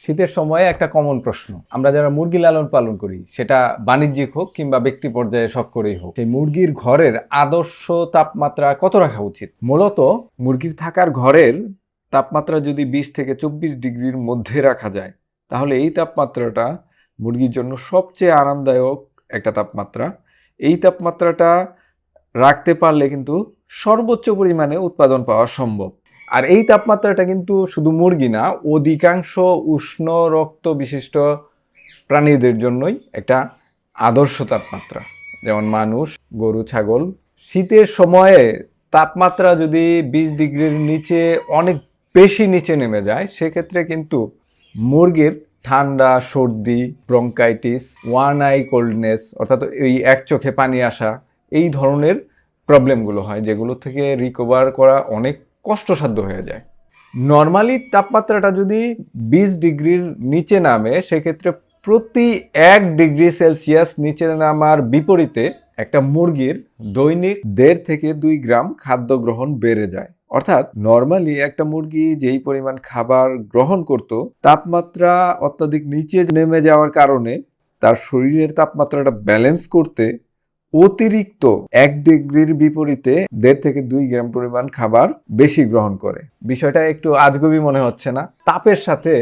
শীতের সময়ে একটা কমন প্রশ্ন, আমরা যারা মুরগি লালন পালন করি, সেটা বাণিজ্যিক হোক কিংবা ব্যক্তি পর্যায়ে শখ করেই হোক, সেই মুরগির ঘরের আদর্শ তাপমাত্রা কত রাখা উচিত? মূলত মুরগির থাকার ঘরের তাপমাত্রা যদি 20 থেকে 24 ডিগ্রির মধ্যে রাখা যায়, তাহলে এই তাপমাত্রাটা মুরগির জন্য সবচেয়ে আরামদায়ক একটা তাপমাত্রা। এই তাপমাত্রাটা রাখতে পারলে কিন্তু সর্বোচ্চ পরিমাণে উৎপাদন পাওয়া সম্ভব। আর এই তাপমাত্রাটা কিন্তু শুধু মুরগি না, অধিকাংশ উষ্ণ রক্ত বিশিষ্ট প্রাণীদের জন্যই একটা আদর্শ তাপমাত্রা, যেমন মানুষ, গরু, ছাগল। শীতের সময়ে তাপমাত্রা যদি 20 ডিগ্রির নিচে অনেক বেশি নিচে নেমে যায়, সেক্ষেত্রে কিন্তু মুরগির ঠান্ডা, সর্দি, ব্রঙ্কাইটিস, ওয়ান আই কোল্ডনেস, অর্থাৎ এই এক চোখে পানি আসা, এই ধরনের প্রবলেমগুলো হয়, যেগুলো থেকে রিকভার করা অনেক কষ্টসাধ্য হয়ে যায়। নর্মালি তাপমাত্রাটা যদি 20 ডিগ্রির নিচে নামে, সেক্ষেত্রে প্রতি 1 ডিগ্রি সেলসিয়াস নিচে নামার বিপরীতে একটা মুরগির দৈনিক 1.5 থেকে 2 গ্রাম খাদ্য গ্রহণ বেড়ে যায়। অর্থাৎ নর্মালি একটা মুরগি যেই পরিমাণ খাবার গ্রহণ করত, তাপমাত্রা অত্যাধিক নিচে নেমে যাওয়ার কারণে তার শরীরের তাপমাত্রাটা ব্যালেন্স করতে অতিরিক্ত 1 ডিগ্রির বিপরীতে 1.5 থেকে 2 গ্রাম পরিমাণ খাবার বেশি গ্রহণ করে। বিষয়টা একটু আজগুবি মনে হচ্ছে না? তাপের সাথে